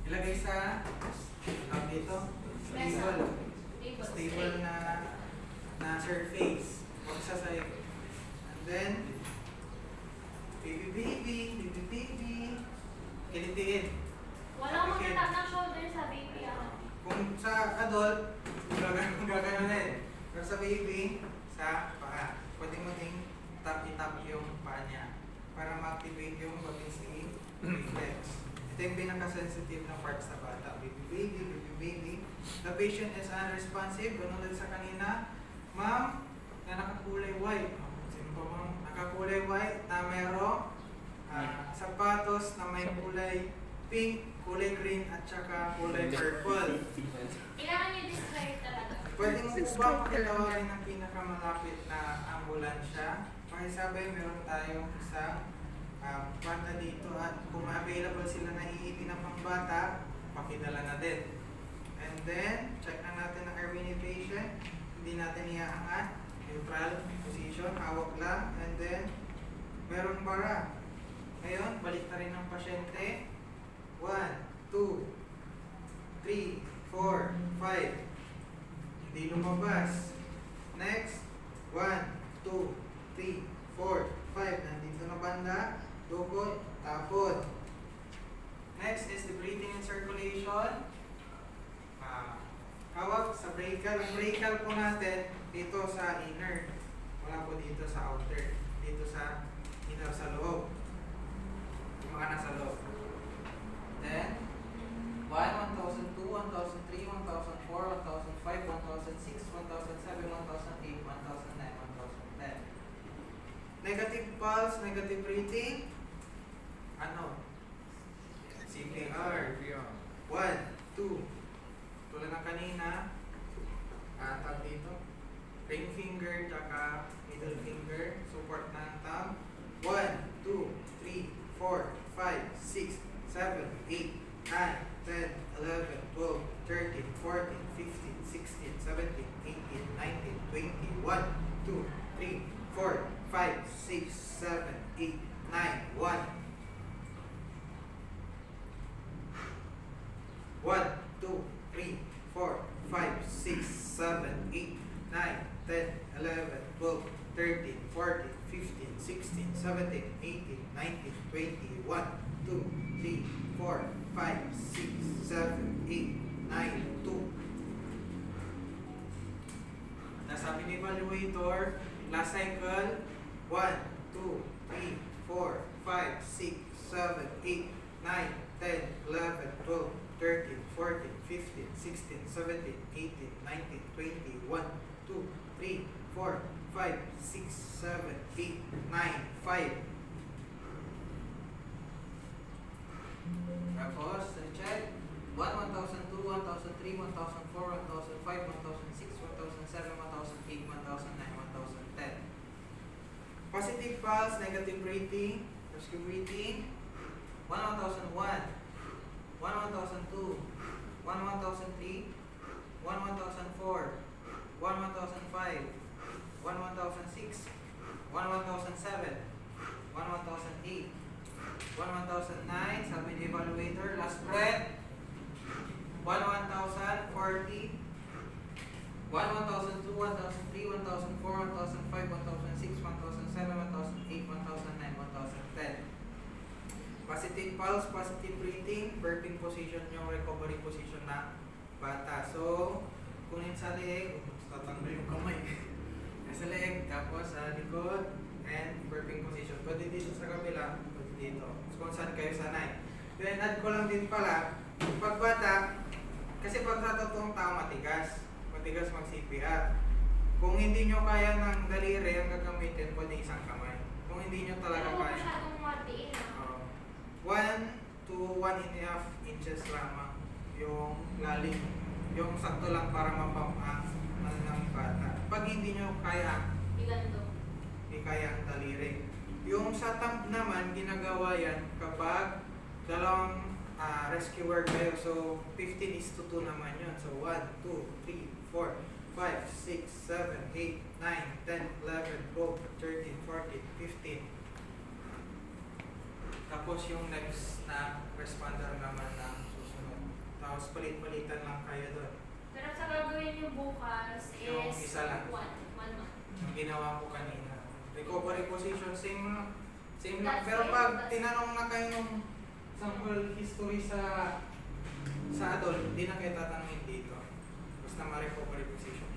Ilagay sa dito, stable na surface. Huwag sa side. And then, baby, kilitiin. Walang magtatap ng shoulder sa baby. Kung sa adult, gagano na eh. Pero sa baby, sa paa. Pwede mo ding itap yung paa niya para ma-activate yung pag-insi reflex. Ito yung pinaka-sensitive na part sa bata. Baby. The patient is unresponsive. Ganun din sa kanina. Ma'am, na nakakulay white. Sino pa ma'am? Nakakulay white na merong sapatos na may kulay pink, kulay green, at saka kulay purple. Kailangan nyo describe talaga. Pwede mo po ba pakitawarin ng pinakamalapit na ambulansya? Pakisabay, meron tayong isang bata dito at kung available sila na iitin ng pangbata, pakidala na din. And then, check na natin ang RV patient. Hindi natin iaangat. Neutral position, hawak lang. And then, meron bara. Ngayon, balik na rin ng pasyente. 1, 2, 3, 4, 5. Hindi lumabas. Next, 1, 2, 3, 4, 5. Nandito na banda. Dukot, tapon. Next is the breathing and circulation. Hawak sa brachial. Ang brachial po natin dito sa inner. Wala po dito sa outer. Dito sa inner, sa loob. Yung mga nasa loob. Then, 1, 1002, 1003, 1004, 1005, 1006, 1007, 1008, 1009, 1010. Negative pulse, negative breathing. Ano? CPR. 1, 2. Tulad ng kanina, tag dito. Ring finger, tsaka middle finger. Support ng thumb. 1, 2, 3, 4, 5, 6, 7, 8, 9, 10, 11, 12, 13, 14, 15, 16, 17, 18, 19, 20, 1, 2, 3, 4, 5, 6, 7, 8, 9, 1. 1, 2, 3, 4, 5, 6, 7, 8, 9, 10, 11, 12, 13, 14, 15, 16, 17, 18, 19, 20, 1, 2, 3, 4, 5, 6, 7, 8, 9, 2. Nasabi ni evaluator, last cycle, 1, 2, 3, 4, 5, 6, 7, 8, 9, 10, 11, 12, 13, 14, 15, 16, 17, 18, 19, 20, 1, 2, 3, 4, 5, 6, 7, 8, 9, 5. Tapos, check. 1, 1002, 1003, 1004, 1005, 1006, 1007, 1008, 1009, 1010. Positive pulse, negative breathing, rescue breathing. 1, 1001. 1, 1002, 1, 1003, 1, 1004, 1, 1005, 1, 1006, 1, 1007, 1, 1008, 1, 1009, sabi ni evaluator, last breath, 1, 1040, 1, 1002, 1003, 1004, 1005, 1006, 1007, 1008, 1009, 1010. Positive pulse, positive breathing, burping position yung recovery position na bata. So, kunin sa leeg, tatanggal yung kamay. Sa leeg, tapos sa likod, and burping position. Pwede dito sa kabila, pwede dito. So, kung saan kayo sanay. Then, add ko lang din pala, pag bata, kasi pag sa totoong tao matigas mag-CPR. Kung hindi nyo kaya ng daliri ang gagamitin, pwede isang kamay. Kung hindi nyo talaga Pero kaya. masyadong matiin. 1 to 1.5 inches lamang yung lalim. Yung sakto lang para mapamang ng bata. Pag hindi nyo kaya, Biganto. hindi kaya ang daliri. Yung sa thumb naman, ginagawa yan kapag dalawang rescuer kayo. So, 15:2 naman yun. So, 1, 2, 3, 4, 5, 6, 7, 8, 9, 10, 11, 12, 13, 14, 15. Tapos yung next na responder naman na susunod. Tapos palit-palitan lang kayo doon. Pero sa gagawin niyo bukas Yung is isa lang. one month. Yung ginawa ko kanina. Recovery position, same lang. Same lang. That's Pero it. pag tinanong na kayo ng sample history sa adult, hindi na kayo tatanungin dito. Basta ma-recovery position.